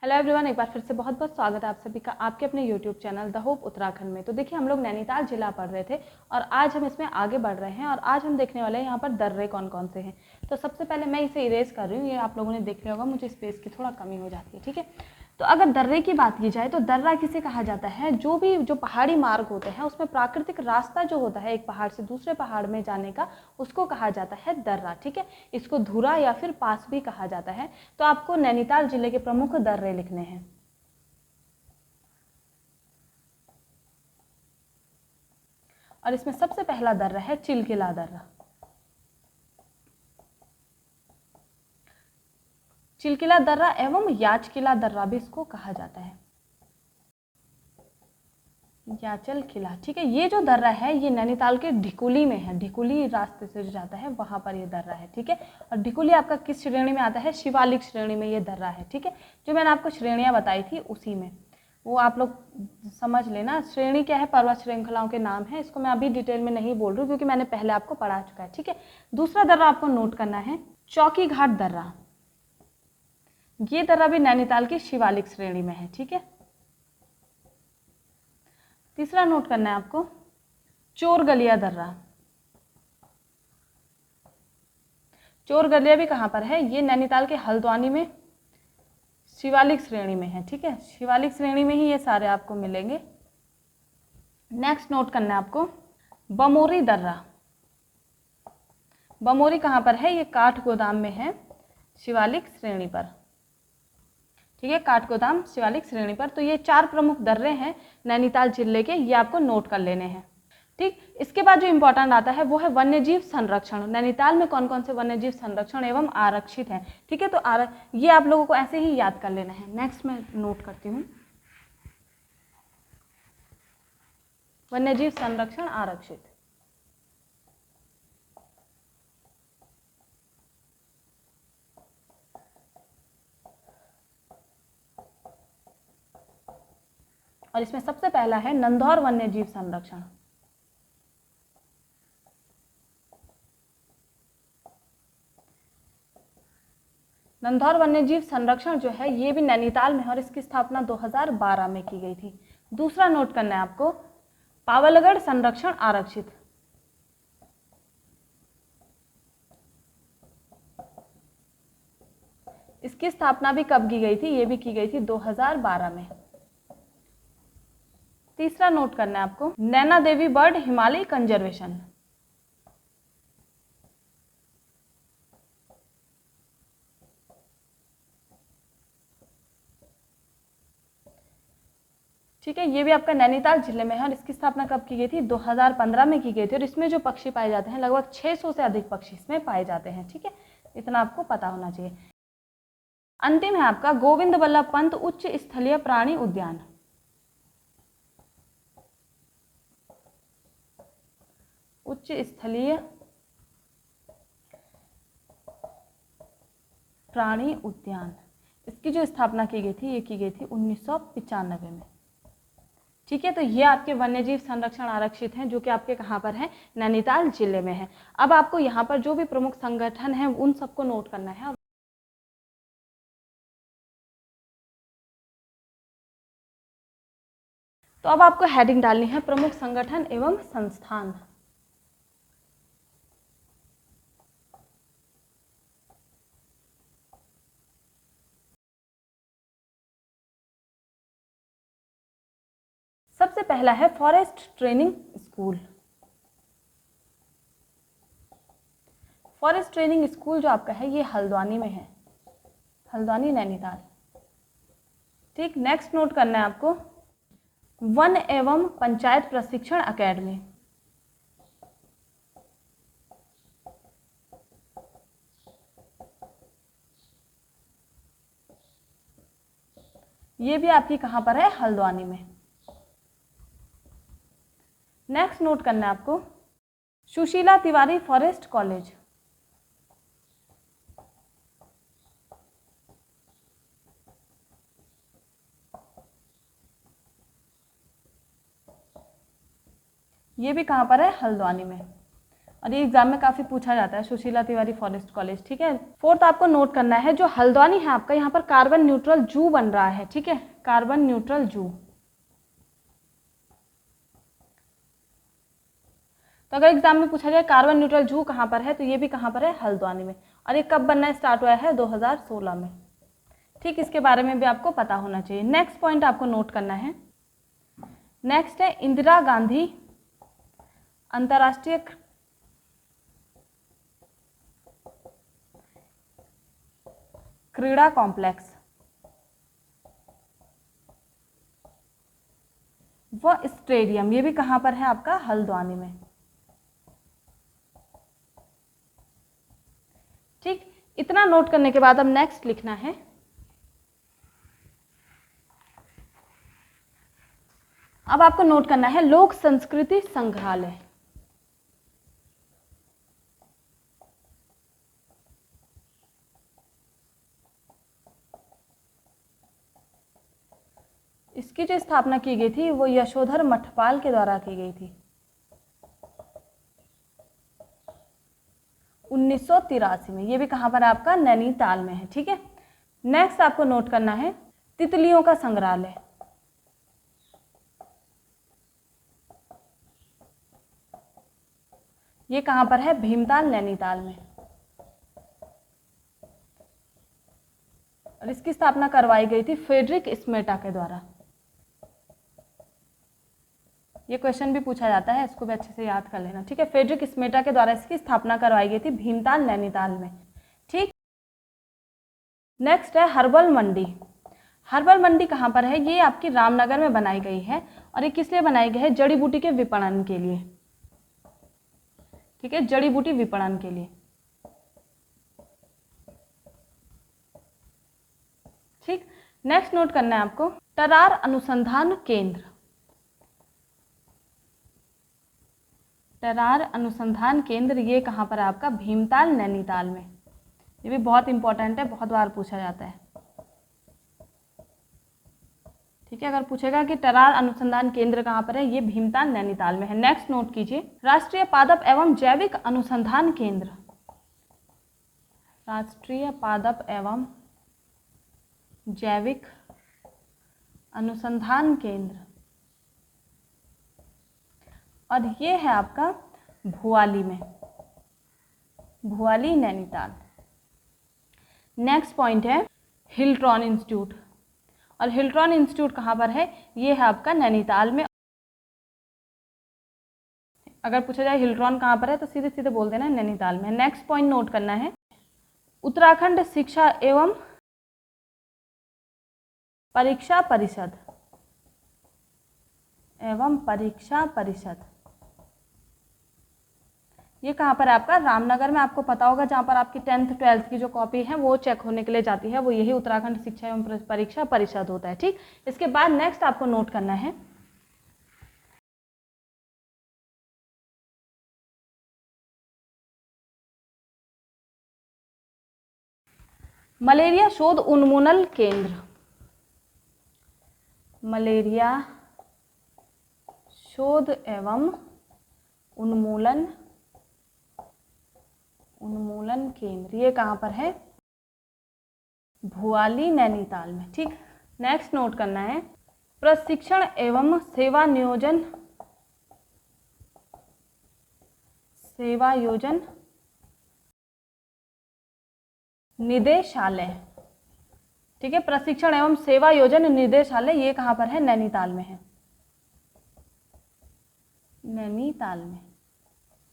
Hello everyone, एक बार फिर से बहुत बहुत स्वागत है आप सभी का आपके अपने YouTube channel the hope Uttarakhand में। तो देखिए, हम लोग नैनीताल जिला पढ़ रहे थे और आज हम इसमें आगे बढ़ रहे हैं और आज हम देखने वाले हैं यहाँ पर दर्रे कौन कौन से हैं। तो सबसे पहले मैं इसे इरेज कर रही हूँ, ये आप लोगों ने देख लिया होगा, मुझे स्पेस की थोड़ा कमी हो जाती है, ठीक है। तो अगर दर्रे की बात की जाए तो दर्रा किसे कहा जाता है, जो पहाड़ी मार्ग होते हैं उसमें प्राकृतिक रास्ता जो होता है एक पहाड़ से दूसरे पहाड़ में जाने का, उसको कहा जाता है दर्रा, ठीक है। इसको धुरा या फिर पास भी कहा जाता है। तो आपको नैनीताल जिले के प्रमुख दर्रे लिखने हैं। और इसमें सबसे पहला दर्रा है चिलकिला दर्रा। चिलकिला दर्रा एवं याचकिला दर्रा भी इसको कहा जाता है, याचल किला, ठीक है। ये जो दर्रा है ये नैनीताल के ढिकुली में है, ढिकुली रास्ते से जो जाता है वहां पर ये दर्रा है, ठीक है। और ढिकुली आपका किस श्रेणी में आता है, शिवालिक श्रेणी में ये दर्रा है, ठीक है। जो मैंने आपको श्रेणियां बताई थी उसी में, वो आप लोग समझ लेना। श्रेणी क्या है, पर्वत श्रृंखलाओं के नाम है। इसको मैं अभी डिटेल में नहीं बोल रही हूँ क्योंकि मैंने पहले आपको पढ़ा चुका है, ठीक है। दूसरा दर्रा आपको नोट करना है चौकी घाट दर्रा। ये दर्रा भी नैनीताल की शिवालिक श्रेणी में है, ठीक है। तीसरा नोट करना है आपको चोरगलिया दर्रा। चोरगलिया भी कहाँ पर है, ये नैनीताल के हल्द्वानी में शिवालिक श्रेणी में है, ठीक है। शिवालिक श्रेणी में ही ये सारे आपको मिलेंगे। नेक्स्ट नोट करना है आपको बमोरी दर्रा। बमोरी कहाँ पर है, ये काठगोदाम में है, शिवालिक श्रेणी पर, ठीक है। काठगोदाम शिवालिक श्रेणी पर। तो ये चार प्रमुख दर्रे हैं नैनीताल जिले के, ये आपको नोट कर लेने हैं, ठीक। इसके बाद जो इंपॉर्टेंट आता है वो है वन्यजीव संरक्षण। नैनीताल में कौन कौन से वन्यजीव संरक्षण एवं आरक्षित हैं, ठीक है। तो ये आप लोगों को ऐसे ही याद कर लेना है। नेक्स्ट मैं नोट करती हूँ वन्यजीव संरक्षण आरक्षित। और इसमें सबसे पहला है नंधौर वन्यजीव संरक्षण। नंधौर वन्यजीव संरक्षण जो है ये भी नैनीताल में है और इसकी स्थापना 2012 में की गई थी। दूसरा नोट करना है आपको पावलगढ़ संरक्षण आरक्षित। इसकी स्थापना भी कब की गई थी, ये भी की गई थी 2012 में। तीसरा नोट करना है आपको नैना देवी बर्ड हिमालय कंजर्वेशन। ठीक है, ये भी आपका नैनीताल जिले में है और इसकी स्थापना कब की गई थी, 2015 में की गई थी। और इसमें जो पक्षी पाए जाते हैं लगभग 600 से अधिक पक्षी इसमें पाए जाते हैं, ठीक है। इतना आपको पता होना चाहिए। अंतिम है आपका गोविंद बल्लभ पंत उच्च स्थलीय प्राणी उद्यान। उच्च स्थलीय प्राणी उद्यान, इसकी जो स्थापना की गई थी ये की गई थी 1995 में, ठीक है। तो ये आपके वन्यजीव संरक्षण आरक्षित हैं जो कि आपके कहाँ पर हैं, नैनीताल जिले में है। अब आपको यहाँ पर जो भी प्रमुख संगठन हैं उन सबको नोट करना है। तो अब आपको हेडिंग डालनी है प्रमुख संगठन एवं संस्थान। सबसे पहला है forest training school. Forest training school जो आपका है ये हल्द्वानी में है, हल्द्वानी नैनीताल, ठीक। नेक्स्ट नोट करना है आपको वन एवं पंचायत प्रशिक्षण अकेडमी। ये भी आपकी कहां पर है, हल्द्वानी में। नेक्स्ट नोट करना है आपको सुशीला तिवारी फॉरेस्ट कॉलेज। ये भी कहां पर है, हल्द्वानी में। और ये एग्जाम में काफ़ी पूछा जाता है, सुशीला तिवारी फॉरेस्ट कॉलेज। ठीक है, फोर्थ आपको नोट करना है, जो हल्द्वानी है आपका, यहाँ पर कार्बन न्यूट्रल जू बन रहा है। ठीक है, कार्बन न्यूट्रल जू। तो अगर एग्जाम में पूछा जाए कार्बन न्यूट्रल जू कहाँ पर है, तो ये भी कहाँ पर है, हल्द्वानी में। और ये कब बनना स्टार्ट हुआ है, 2016 में। ठीक, इसके बारे में भी आपको पता होना चाहिए। नेक्स्ट पॉइंट आपको नोट करना है, नेक्स्ट है इंदिरा गांधी अंतर्राष्ट्रीय क्रीड़ा कॉम्प्लेक्स व स्टेडियम, ये भी कहाँ पर है आपका, हल्द्वानी में। ठीक, इतना नोट करने के बाद अब नेक्स्ट लिखना है, अब आपको नोट करना है लोक संस्कृति संग्रहालय। इसकी जो स्थापना की गई थी वो यशोधर मठपाल के द्वारा की गई थी 1983 में। ये भी कहाँ पर आपका, नैनीताल में है। ठीक है, नेक्स्ट आपको नोट करना है तितलियों का संग्रहालय। ये कहाँ पर है, भीमताल, नैनीताल में। और इसकी स्थापना करवाई गई थी फ्रेडरिक स्मेटा के द्वारा। ये क्वेश्चन भी पूछा जाता है, इसको भी अच्छे से याद कर लेना। ठीक है, फ्रेडरिक स्मेटा के द्वारा इसकी स्थापना करवाई गई थी भीमताल, नैनीताल में। ठीक, नेक्स्ट है हर्बल मंडी। हर्बल मंडी कहाँ पर है, ये आपकी रामनगर में बनाई गई है। और ये किस लिए बनाई गई है, जड़ी बूटी के विपणन के लिए। ठीक है, जड़ी बूटी विपणन के लिए। ठीक, नेक्स्ट नोट करना है आपको टरार अनुसंधान केंद्र। टरार अनुसंधान केंद्र ये कहाँ पर है आपका, भीमताल, नैनीताल में। ये भी बहुत इंपॉर्टेंट है, बहुत बार पूछा जाता है। ठीक है, अगर पूछेगा कि टरार अनुसंधान केंद्र कहाँ पर है, ये भीमताल, नैनीताल में है। नेक्स्ट नोट कीजिए राष्ट्रीय पादप एवं जैविक अनुसंधान केंद्र। राष्ट्रीय पादप एवं जैविक अनुसंधान केंद्र, और ये है आपका भुआली में, भुआली, नैनीताल। नेक्स्ट पॉइंट है हिल्ट्रॉन इंस्टीट्यूट। और हिल्ट्रॉन इंस्टीट्यूट कहाँ पर है, ये है आपका नैनीताल में। अगर पूछा जाए हिल्ट्रॉन कहाँ पर है, तो सीधे सीधे बोल देना नैनीताल में। नेक्स्ट पॉइंट नोट करना है उत्तराखंड शिक्षा एवं परीक्षा परिषद, ये कहाँ पर है आपका, रामनगर में। आपको पता होगा जहाँ पर आपकी 10th 12th की जो कॉपी है वो चेक होने के लिए जाती है, वो यही उत्तराखंड शिक्षा एवं परीक्षा परिषद होता है। ठीक, इसके बाद नेक्स्ट आपको नोट करना है मलेरिया शोध उन्मूलन केंद्र। मलेरिया शोध एवं उन्मूलन केंद्र, ये कहाँ पर है, भुआली, नैनीताल में। ठीक, नेक्स्ट नोट करना है प्रशिक्षण एवं सेवा योजन निदेशालय। ठीक है, प्रशिक्षण एवं सेवा योजन निदेशालय, ये कहाँ पर है, नैनीताल में है, नैनीताल में।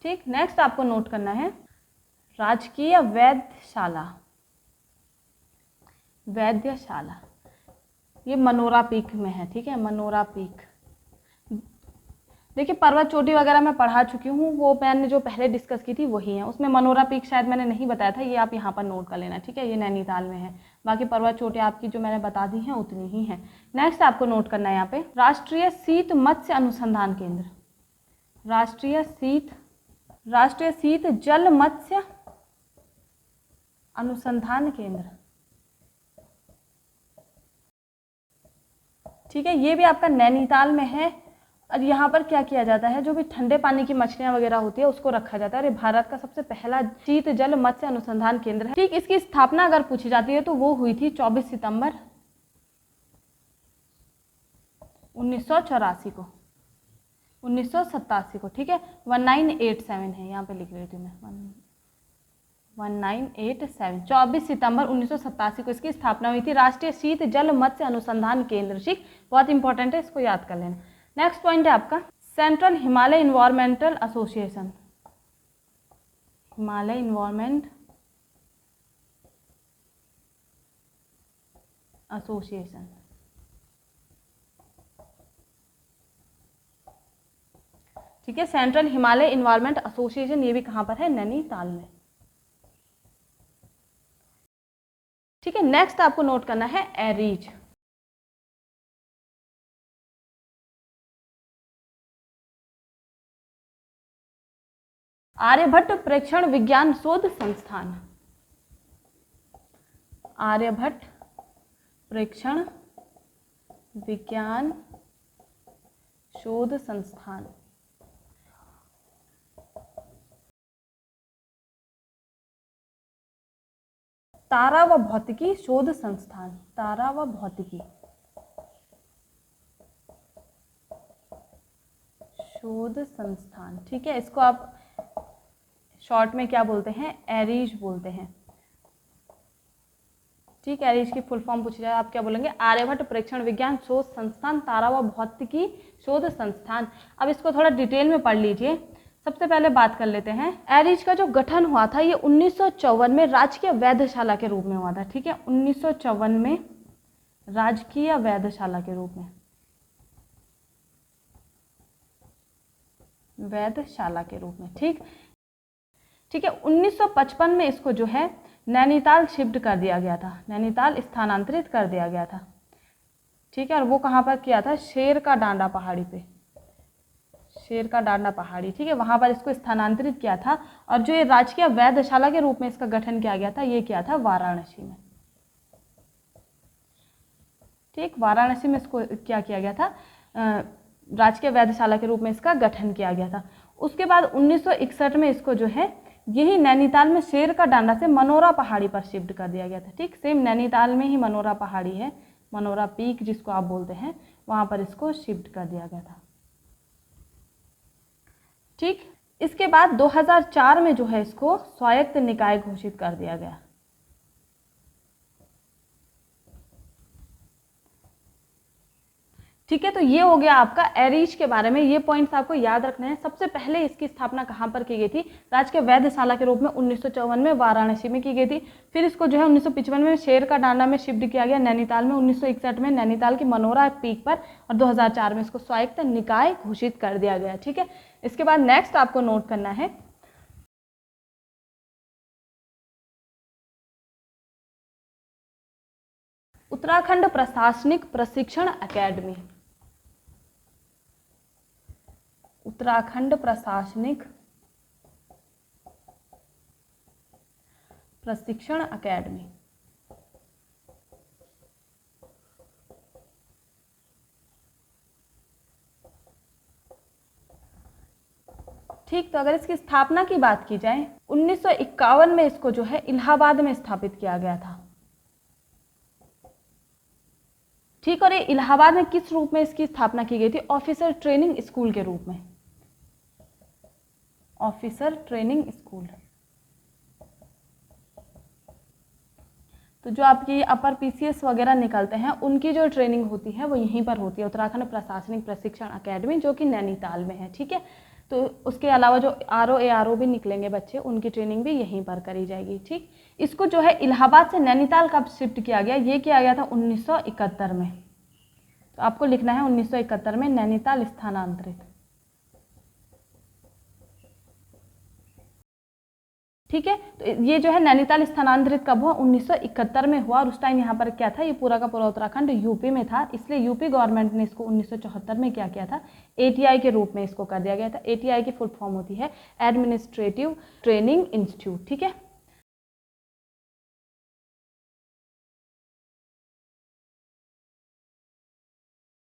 ठीक, नेक्स्ट आपको नोट करना है राजकीय वैद्यशाला, ये मनोरा पीक में है। ठीक है, मनोरा पीक। देखिए पर्वत चोटी वगैरह मैं पढ़ा चुकी हूँ, वो मैंने जो पहले डिस्कस की थी वही है। उसमें मनोरा पीक शायद मैंने नहीं बताया था, ये आप यहाँ पर नोट कर लेना। ठीक है, ये नैनीताल में है। बाकी पर्वत चोटी आपकी जो मैंने बता दी हैं उतनी ही है। नेक्स्ट आपको नोट करना है यहाँ पे राष्ट्रीय शीत मत्स्य अनुसंधान केंद्र। राष्ट्रीय शीत जल मत्स्य अनुसंधान केंद्र। ठीक है, ये भी आपका नैनीताल में है। और यहाँ पर क्या किया जाता है, जो भी ठंडे पानी की मछलियाँ वगैरह होती है उसको रखा जाता है। और ये भारत का सबसे पहला शीत जल मत्स्य अनुसंधान केंद्र है। ठीक, इसकी स्थापना अगर पूछी जाती है तो वो हुई थी 24 सितंबर 1984 को, 1987 को। ठीक है, 1987 है, यहाँ पे लिख रही थी मैं 1987, 24 सितंबर 1987 को इसकी स्थापना हुई थी, राष्ट्रीय शीत जल मत्स्य अनुसंधान केंद्र। ठीक, बहुत इंपॉर्टेंट है, इसको याद कर लेना। नेक्स्ट पॉइंट है आपका central Himalaya environmental association, Himalaya environment association. ठीक है, सेंट्रल हिमालय इन्वायरमेंट एसोसिएशन, ये भी कहाँ पर है, नैनीताल में। ठीक है, नेक्स्ट आपको नोट करना है एरीज। आर्यभट्ट प्रेक्षण विज्ञान शोध संस्थान, आर्यभट्ट प्रेक्षण विज्ञान शोध संस्थान। तारा व भौतिकी शोध संस्थान, तारा व भौतिकी शोध संस्थान। ठीक है, इसको आप शॉर्ट में क्या बोलते हैं, एरीज बोलते हैं। ठीक, एरीज की फुल फॉर्म पूछी जाए आप क्या बोलेंगे, आर्यभट्ट प्रेक्षण विज्ञान शोध संस्थान, तारा व भौतिकी शोध संस्थान। अब इसको थोड़ा डिटेल में पढ़ लीजिए। सबसे पहले बात कर लेते हैं, एरीज का जो गठन हुआ था ये 1954 में राजकीय वैधशाला के रूप में हुआ था। ठीक है, 1954 में राजकीय वैधशाला के रूप में, वैधशाला के रूप में। ठीक, ठीक है, 1955 में इसको जो है नैनीताल शिफ्ट कर दिया गया था, नैनीताल स्थानांतरित कर दिया गया था। ठीक है, और वो कहाँ पर किया था, शेर का डांडा पहाड़ी पे, शेर का डांडा पहाड़ी। ठीक है, वहाँ पर इसको स्थानांतरित किया था। और जो ये राजकीय वैधशाला के रूप में इसका गठन किया गया था, ये किया था वाराणसी में। ठीक, वाराणसी में इसको क्या किया गया था, राजकीय वैधशाला के रूप में इसका गठन किया गया था। उसके बाद 1961 में इसको जो है यही नैनीताल में शेर का डांडा से मनोरा पहाड़ी पर शिफ्ट कर दिया गया था। ठीक, सेम नैनीताल में ही मनोरा पहाड़ी है, मनोरा पीक जिसको आप बोलते हैं, वहाँ पर इसको शिफ्ट कर दिया गया था। ठीक, इसके बाद 2004 में जो है इसको स्वायत्त निकाय घोषित कर दिया गया। ठीक है, तो ये हो गया आपका एरीज के बारे में। ये पॉइंट्स आपको याद रखने हैं। सबसे पहले इसकी स्थापना कहाँ पर की गई थी, राजकीय वैधशाला के रूप में 1954 में वाराणसी में की गई थी। फिर इसको जो है 1955 में शेर का डांडा में शिफ्ट किया गया नैनीताल में, 1961 में नैनीताल की मनोरा पीक पर, और 2004 में इसको स्वायत्त निकाय घोषित कर दिया गया। ठीक है, इसके बाद नेक्स्ट आपको नोट करना है उत्तराखंड प्रशासनिक प्रशिक्षण अकेडमी, उत्तराखंड प्रशासनिक प्रशिक्षण अकेडमी। ठीक, तो अगर इसकी स्थापना की बात की जाए 1951 में इसको जो है इलाहाबाद में स्थापित किया गया था। ठीक, और ये इलाहाबाद में किस रूप में इसकी स्थापना की गई थी, ऑफिसर ट्रेनिंग स्कूल के रूप में, ऑफिसर ट्रेनिंग स्कूल। तो जो आपकी अपर पीसीएस वगैरह निकलते हैं उनकी जो ट्रेनिंग होती है वो यहीं पर होती है, उत्तराखंड प्रशासनिक प्रशिक्षण अकेडमी, जो कि नैनीताल में है। ठीक है, तो उसके अलावा जो आरओ एआरओ भी निकलेंगे बच्चे, उनकी ट्रेनिंग भी यहीं पर करी जाएगी। ठीक, इसको जो है इलाहाबाद से नैनीताल कब शिफ्ट किया गया, ये किया गया था 1971 में। तो आपको लिखना है 1971 में नैनीताल स्थानांतरित। ठीक है, तो ये जो है नैनीताल स्थानांतरित कब हुआ, 1971 में हुआ। और उस टाइम यहाँ पर क्या था, ये पूरा का पूरा उत्तराखंड यूपी में था, इसलिए यूपी गवर्नमेंट ने इसको 1974 में क्या किया था, एटीआई के रूप में इसको कर दिया गया था। एटीआई की फुल फॉर्म होती है एडमिनिस्ट्रेटिव ट्रेनिंग इंस्टीट्यूट। ठीक है।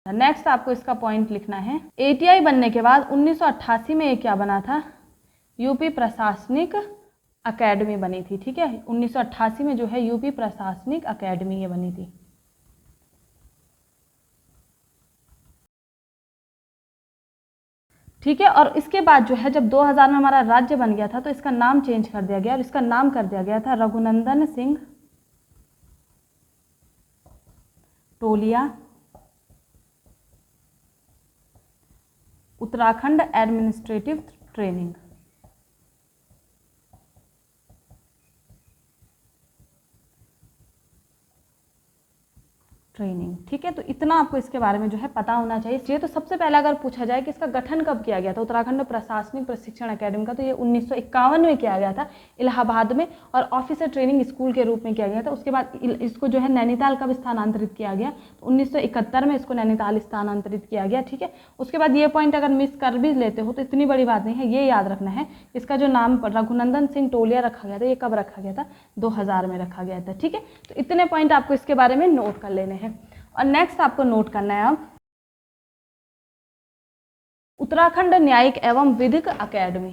नेक्स्ट आपको इसका पॉइंट लिखना है, ATI बनने के बाद 1988 में ये क्या बना था, यूपी प्रशासनिक अकेडमी बनी थी। ठीक है, 1988 में जो है यूपी प्रशासनिक अकेडमी ये बनी थी। ठीक है, और इसके बाद जो है जब 2000 में हमारा राज्य बन गया था तो इसका नाम चेंज कर दिया गया और इसका नाम कर दिया गया था रघुनंदन सिंह टोलिया उत्तराखंड एडमिनिस्ट्रेटिव ट्रेनिंग। ठीक है, तो इतना आपको इसके बारे में जो है पता होना चाहिए। ये तो सबसे पहले अगर पूछा जाए कि इसका गठन कब किया गया था उत्तराखंड प्रशासनिक प्रशिक्षण अकेडमी का, तो ये 1951 में किया गया था इलाहाबाद में, और ऑफिसर ट्रेनिंग स्कूल के रूप में किया गया था। उसके बाद इसको जो है नैनीताल कब स्थानांतरित किया गया, तो 1971 में इसको नैनीताल स्थानांतरित किया गया। ठीक है, उसके बाद ये पॉइंट अगर मिस कर भी लेते हो तो इतनी बड़ी बात नहीं है, ये याद रखना है इसका जो नाम रघुनंदन सिंह टोलिया रखा गया था, ये कब रखा गया था, 2000 में रखा गया था। ठीक है, तो इतने पॉइंट आपको इसके बारे में नोट कर लेने हैं। और नेक्स्ट आपको नोट करना है अब उत्तराखंड न्यायिक एवं विधिक अकेडमी।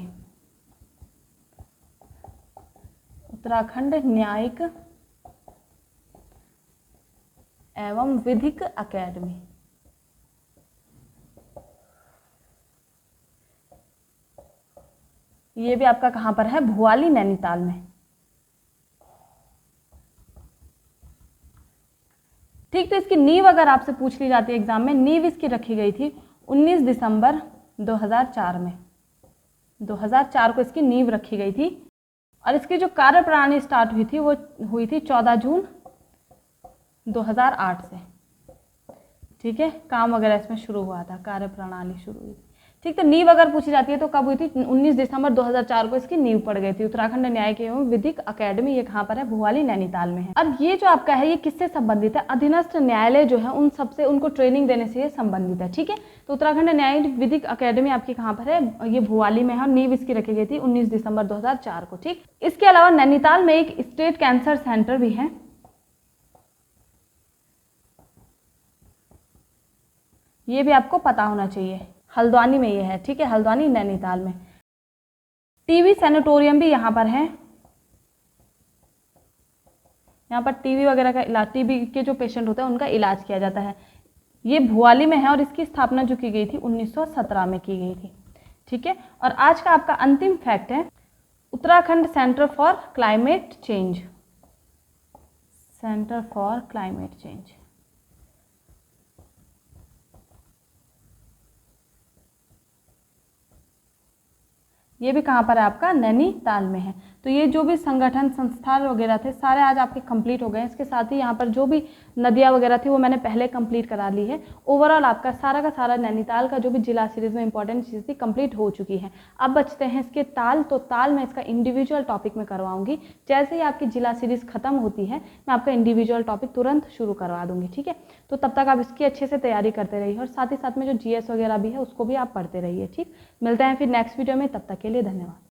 उत्तराखंड न्यायिक एवं विधिक अकेडमी, ये भी आपका कहां पर है, भुआली नैनीताल में। ठीक, तो इसकी नींव अगर आपसे पूछ ली जाती है एग्जाम में, नींव इसकी रखी गई थी 19 दिसंबर 2004 में। 2004 को इसकी नींव रखी गई थी और इसकी जो कार्यप्रणाली स्टार्ट हुई थी वो हुई थी 14 जून 2008 से। ठीक है, काम वगैरह इसमें शुरू हुआ था, कार्यप्रणाली शुरू हुई थी। ठीक, तो नींव अगर पूछी जाती है तो कब हुई थी, 19 दिसंबर 2004 को इसकी नींव पड़ गई थी। उत्तराखंड न्यायिक एवं विधिक अकेडमी ये कहाँ पर है, भुआली नैनीताल में है। अब ये जो आपका है ये किससे संबंधित है, अधीनस्थ न्यायालय जो है उन सबसे उनको ट्रेनिंग देने से ये संबंधित है। ठीक है, तो उत्तराखंड न्यायिक विधिक अकेडमी आपकी कहाँ पर है, ये भुआली में है और नींव इसकी रखी गई थी 19 दिसंबर 2004 को। ठीक, इसके अलावा नैनीताल में एक स्टेट कैंसर सेंटर भी है, ये भी आपको पता होना चाहिए, हल्द्वानी में ये है। ठीक है, हल्द्वानी नैनीताल में। टीबी सैनिटोरियम भी यहाँ पर है, यहाँ पर टीबी वगैरह का इलाज, टीबी के जो पेशेंट होते हैं उनका इलाज किया जाता है। ये भुआली में है और इसकी स्थापना जो की गई थी 1917 में की गई थी। ठीक है, और आज का आपका अंतिम फैक्ट है Uttarakhand centre for climate change. Centre for climate change, ये भी कहाँ पर है आपका, नैनीताल में है। तो ये जो भी संगठन संस्थान वगैरह थे सारे आज आपके कंप्लीट हो गए हैं। इसके साथ ही यहाँ पर जो भी नदियाँ वगैरह थी वो मैंने पहले कंप्लीट करा ली है। ओवरऑल आपका सारा का सारा नैनीताल का जो भी जिला सीरीज में इंपॉर्टेंट चीज़ थी कंप्लीट हो चुकी है। अब बचते हैं इसके ताल, तो ताल मैं इसका इंडिविजुअल टॉपिक में करवाऊंगी। जैसे ही आपकी जिला सीरीज खत्म होती है मैं आपका इंडिविजुअल टॉपिक तुरंत शुरू करवा दूंगी। ठीक है, तो तब तक आप इसकी अच्छे से तैयारी करते रहिए और साथ ही साथ में जो GS वगैरह भी है उसको भी आप पढ़ते रहिए। ठीक, मिलते हैं फिर नेक्स्ट वीडियो में, तब तक के लिए धन्यवाद।